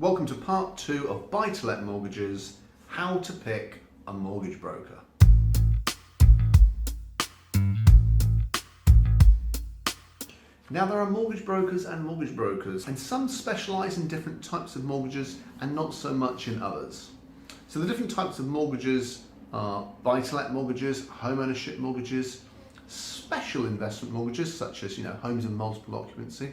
Welcome to part 2 of buy-to-let mortgages, how to pick a mortgage broker. Now there are mortgage brokers, and some specialise in different types of mortgages and not so much in others. So the different types of mortgages are buy-to-let mortgages, home ownership mortgages, special investment mortgages such as homes and multiple occupancy,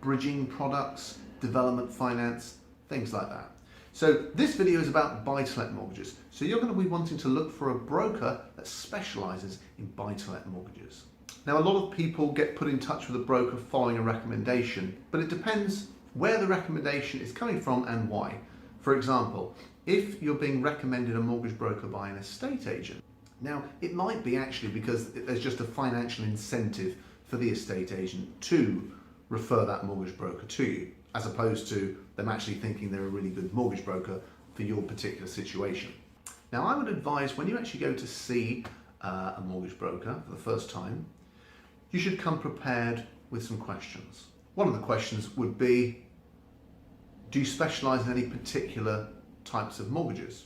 bridging products, development finance, things like that. So this video is about buy-to-let mortgages. So you're going to be wanting to look for a broker that specialises in buy-to-let mortgages. Now a lot of people get put in touch with a broker following a recommendation, but it depends where the recommendation is coming from and why. For example, if you're being recommended a mortgage broker by an estate agent, now it might be actually because there's just a financial incentive for the estate agent to refer that mortgage broker to you, as opposed to them actually thinking they're a really good mortgage broker for your particular situation. Now I would advise when you actually go to see a mortgage broker for the first time, you should come prepared with some questions. One of the questions would be, do you specialise in any particular types of mortgages?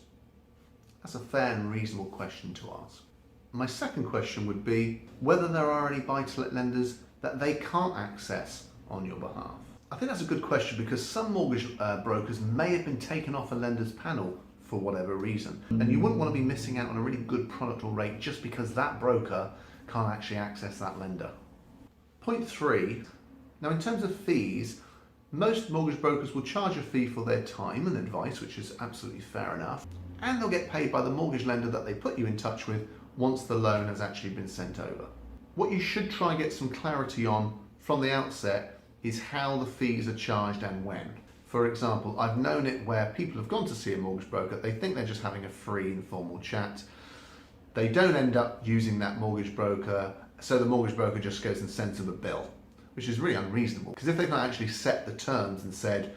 That's a fair and reasonable question to ask. My second question would be whether there are any buy-to-let lenders that they can't access on your behalf. I think that's a good question because some mortgage brokers may have been taken off a lender's panel for whatever reason, and you wouldn't want to be missing out on a really good product or rate just because that broker can't actually access that lender. Point 3, now in terms of fees, most mortgage brokers will charge a fee for their time and advice, which is absolutely fair enough, and they'll get paid by the mortgage lender that they put you in touch with once the loan has actually been sent over. What you should try and get some clarity on from the outset is how the fees are charged and when. For example, I've known it where people have gone to see a mortgage broker, they think they're just having a free informal chat, they don't end up using that mortgage broker, so the mortgage broker just goes and sends them a bill, which is really unreasonable, because if they've not actually set the terms and said,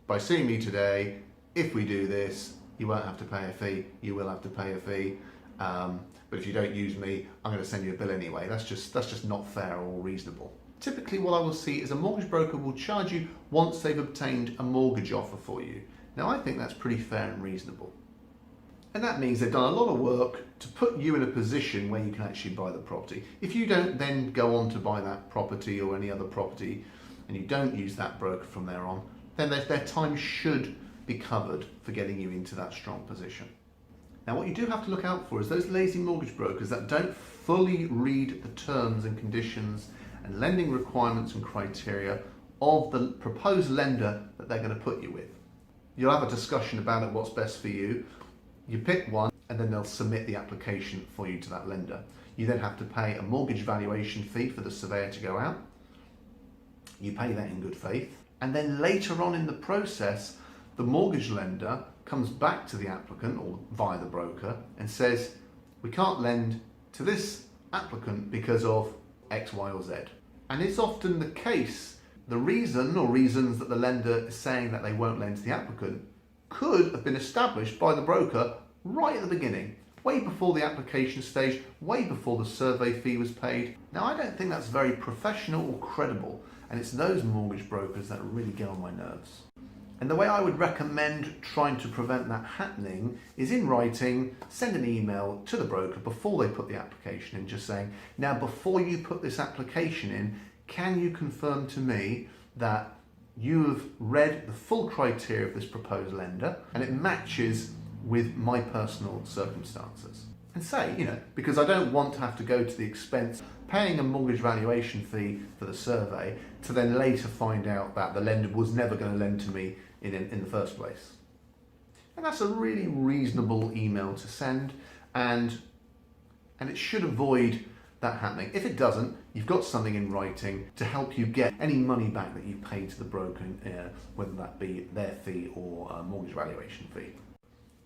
by seeing me today, if we do this, you won't have to pay a fee, you will have to pay a fee, but if you don't use me, I'm going to send you a bill anyway. That's just not fair or reasonable. Typically what I will see is a mortgage broker will charge you once they've obtained a mortgage offer for you. Now I think that's pretty fair and reasonable. And that means they've done a lot of work to put you in a position where you can actually buy the property. If you don't then go on to buy that property or any other property and you don't use that broker from there on, then their time should be covered for getting you into that strong position. Now what you do have to look out for is those lazy mortgage brokers that don't fully read the terms and conditions and lending requirements and criteria of the proposed lender that they're going to put you with. You'll have a discussion about it, what's best for you. You pick one and then they'll submit the application for you to that lender. You then have to pay a mortgage valuation fee for the surveyor to go out. You pay that in good faith. And then later on in the process, the mortgage lender comes back to the applicant or via the broker and says, we can't lend to this applicant because of X, Y, or Z. And it's often the case, the reason or reasons that the lender is saying that they won't lend to the applicant could have been established by the broker right at the beginning, way before the application stage, way before the survey fee was paid. Now I don't think that's very professional or credible, and it's those mortgage brokers that really get on my nerves. And the way I would recommend trying to prevent that happening is in writing, send an email to the broker before they put the application in, just saying, now before you put this application in, can you confirm to me that you have read the full criteria of this proposed lender and it matches with my personal circumstances? And say, because I don't want to have to go to the expense of paying a mortgage valuation fee for the survey to then later find out that the lender was never going to lend to me in the first place. And that's a really reasonable email to send, and it should avoid that happening. If it doesn't, you've got something in writing to help you get any money back that you paid to the broker, whether that be their fee or a mortgage valuation fee.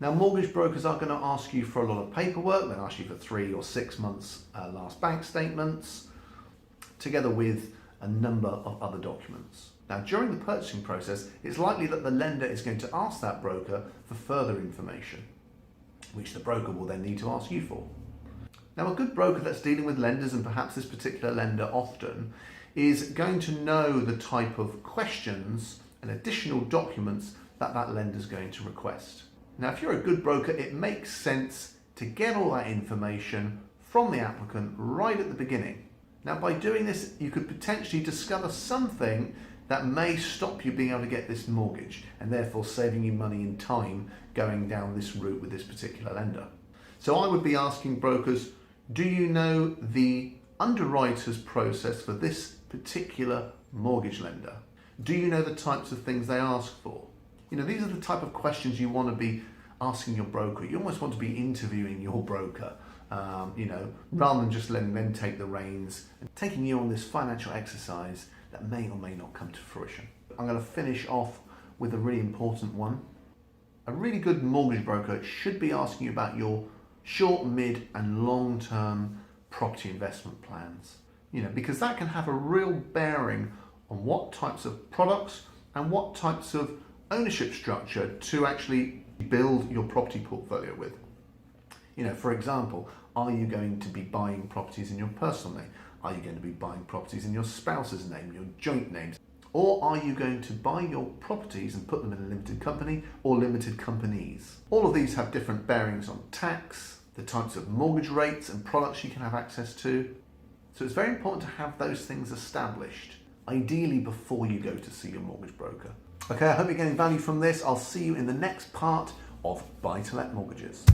Now mortgage brokers are going to ask you for a lot of paperwork. They'll ask you for 3 or 6 months last bank statements, together with a number of other documents. Now during the purchasing process, it's likely that the lender is going to ask that broker for further information, which the broker will then need to ask you for. Now a good broker that's dealing with lenders, and perhaps this particular lender often, is going to know the type of questions and additional documents that that lender's going to request. Now, if you're a good broker, it makes sense to get all that information from the applicant right at the beginning. Now, by doing this, you could potentially discover something that may stop you being able to get this mortgage and therefore saving you money and time going down this route with this particular lender. So I would be asking brokers, do you know the underwriter's process for this particular mortgage lender? Do you know the types of things they ask for? You know, these are the type of questions you want to be asking your broker. You almost want to be interviewing your broker, rather than just letting them take the reins and taking you on this financial exercise that may or may not come to fruition. I'm going to finish off with a really important one. A really good mortgage broker should be asking you about your short, mid and long-term property investment plans. Because that can have a real bearing on what types of products and what types of ownership structure to actually build your property portfolio with. For example, are you going to be buying properties in your personal name? Are you going to be buying properties in your spouse's name, your joint names? Or are you going to buy your properties and put them in a limited company or limited companies? All of these have different bearings on tax, the types of mortgage rates and products you can have access to. So it's very important to have those things established, ideally before you go to see your mortgage broker. Okay, I hope you're getting value from this. I'll see you in the next part of Buy to Let Mortgages.